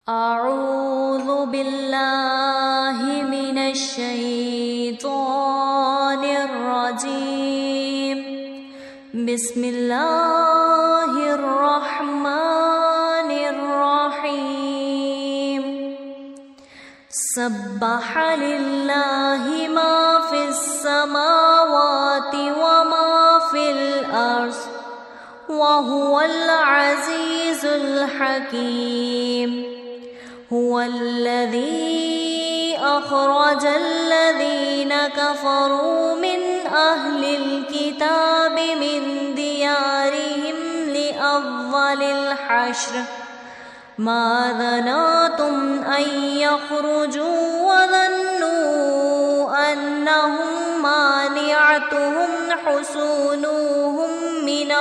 أعوذ بالله من الشيطان الرجيم. بسم الله الرحمن الرحيم. سبح لله ما في السماوات وما في الأرض وهو العزيز الحكيم. هو الذي أخرج الذين كفروا من أهل الكتاب من ديارهم لأول الحشر ما ظننتم أن يخرجوا وظنوا أنهم مانعتهم حصونهم من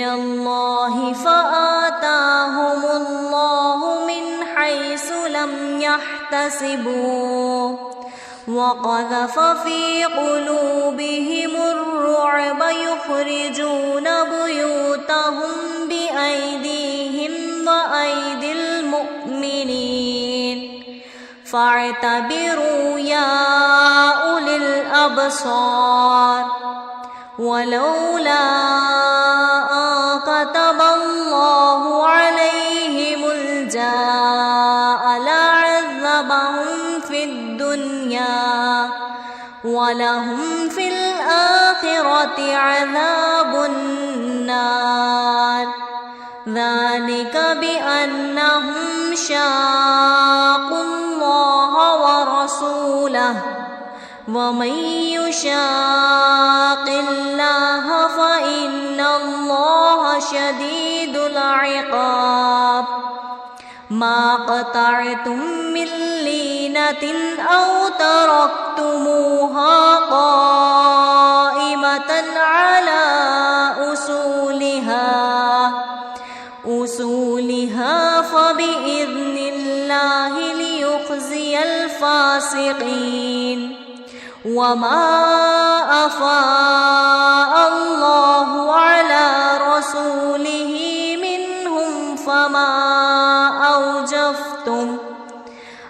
الله فآتاهم الله من حيث لم يحتسبوا وقذف في قلوبهم الرعب يخرجون بيوتهم بأيديهم وأيدي المؤمنين فاعتبروا يا أولي الأبصار. ولولا كتب الله عليهم الجلاء لعذبهم في الدنيا ولهم في الآخرة عذاب النار. ذلك بأنهم شاقوا الله ورسوله ومن يشاق الله فإن الله شديد العقاب. ما قطعتم من لينة أو تركتموها قائمة على أصولها فبإذن الله ليخزي الفاسقين. وما أفاء الله على رسوله منهم فما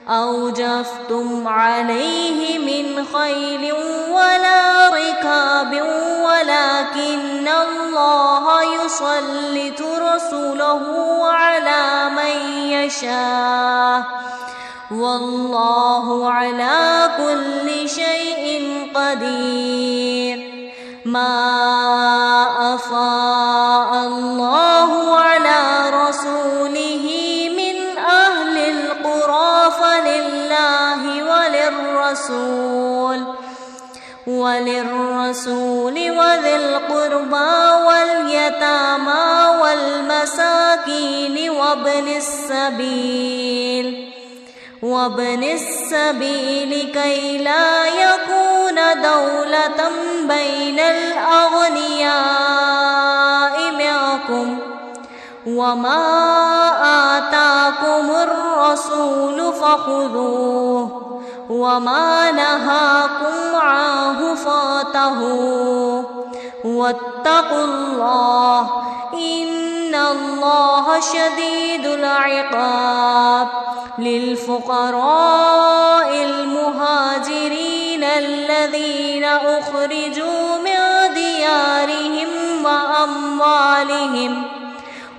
أوجفتم عليه من خيل ولا ركاب ولكن الله يسلط رسوله على من يشاء والله على كل شيء قدير. ما أفاء الله على رسوله من أهل القرى فلله وللرسول وذي القربى واليتامى والمساكين وابن السبيل كي لا يكون دولة بين الأغنياء منكم. وما آتاكم الرسول فخذوه وما نهاكم عنه فانتهوا واتقوا الله إن الله شديد العقاب. للفقراء المهاجرين الذين أخرجوا من ديارهم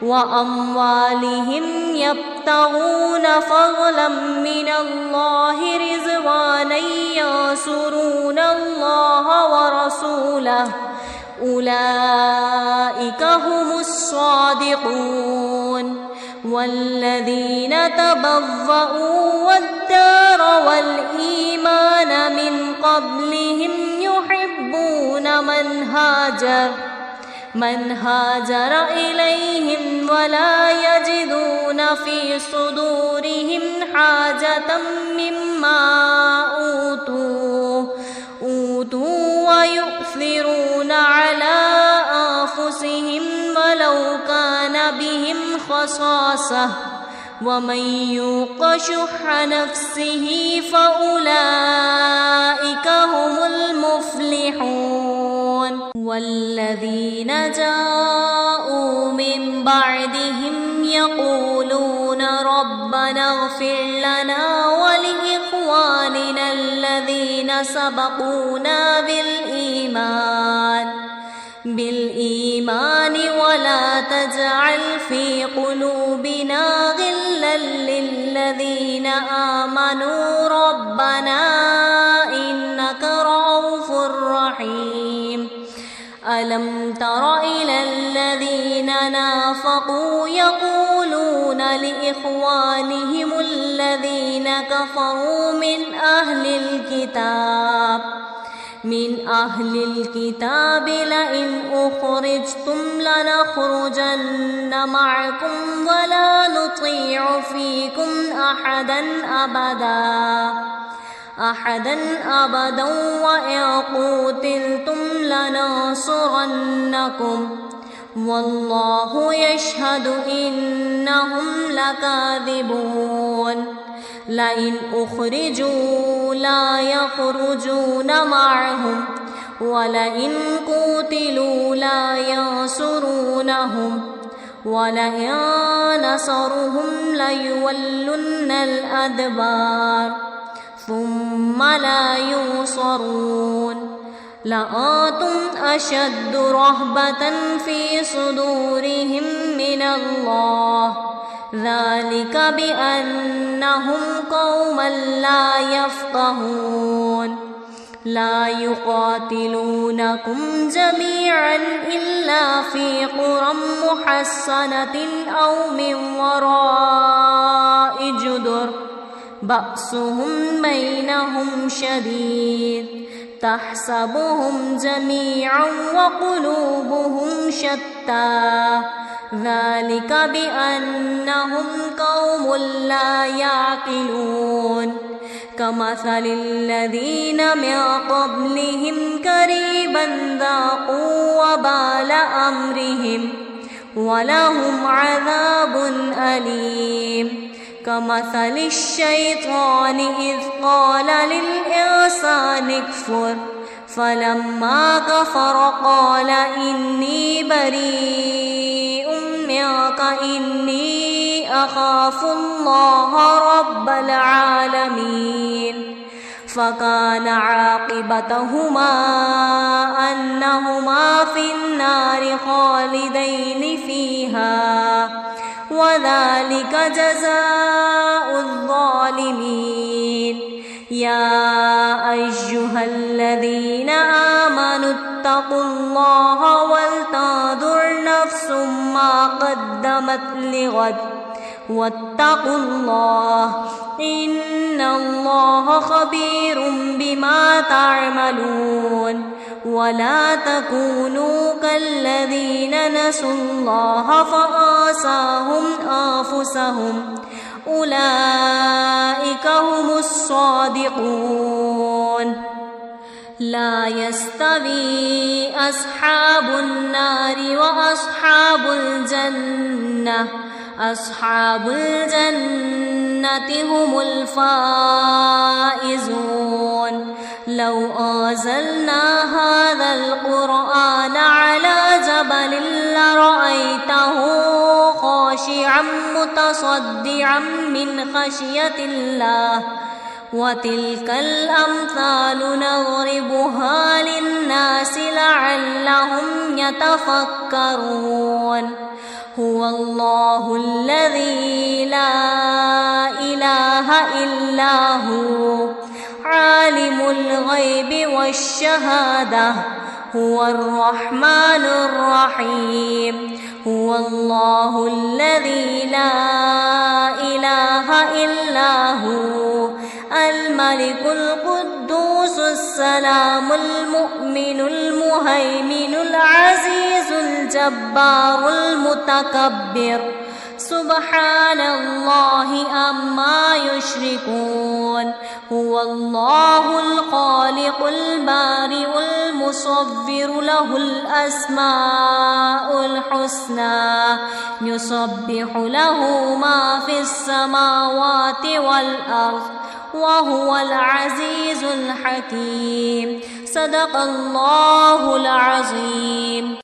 وأموالهم يبتغون فضلا من الله رضوانا ينصرون الله ورسوله أولئك هم الصادقون. والذين تبوأوا الدار والإيمان من قبلهم يحبون من هاجر إليهم ولا يجدون في صدورهم حاجة مما أوتوا ويؤثرون على أنفسهم ولو كان بهم خصاصة ومن يوق شح نفسه فأولئك هم المفلحون. والذين جاءوا من بعدهم يقولون ربنا اغفر لنا ولإخواننا الذين سبقونا بالإيمان ولا تجعل في قلوبنا غلا للذين آمنوا ربنا إنك رؤوف رحيم. ألم تر إلى الذين نافقوا يقولون لإخوانهم الذين كفروا من أهل الكتاب لئن أخرجتم لنخرجن معكم ولا نطيع فيكم أحدا أبدا وإن قوتلتم لننصرنكم والله يشهد إنهم لكاذبون. لئن أخرجوا لا يخرجون معهم ولئن قوتلوا لا ينصرونهم ولئن نصرهم ليولن الأدبار ثم لا ينصرون. لأنتم أشد رهبة في صدورهم من الله ذلك بأنهم قوما لا يفقهون. لا يقاتلونكم جميعا إلا في قرى محصنة أو من وراء جدر بأسهم بينهم شديد تحسبهم جميعا وقلوبهم شتى ذلك بأنهم قوم لا يعقلون. كمثل الذين من قبلهم قريبا ذاقوا وبال أمرهم ولهم عذاب أليم. كمثل الشيطان إذ قال للإنسان اكفر فلما كفر قال إني بريء منك إني أخاف الله رب العالمين. فكان عاقبتهما أنهما في النار خالدين فيها وذلك جزاء الظالمين. يا أيها الذين آمنوا اتقوا الله ولتنظر نفس ما قدمت لغد واتقوا الله إن الله خبير بما تعملون. ولا تكونوا كالذين نسوا الله فأنساهم أنفسهم أولئك هم الصادقون. لا يستوي أصحاب النار وأصحاب الجنة أصحاب الجنة هم الفائزون. لو أنزلنا هذا القرآن على جبل لرأيته خاشعا متصدعا من خشية الله. وتلك الأمثال نضربها للناس لعلهم يتفكرون. هو الله الذي لا إله إلا هو عالم الغيب والشهادة هو الرحمن الرحيم. هو الله الذي لا إله إلا هو الملك القدوس السلام المؤمن المهيمن العزيز الجبار المتكبر سبحان الله عما يشركون. هو الله الخالق البارئ المصور له الأسماء الحسنى يسبح له ما في السماوات والأرض وهو العزيز الحكيم. صدق الله العظيم.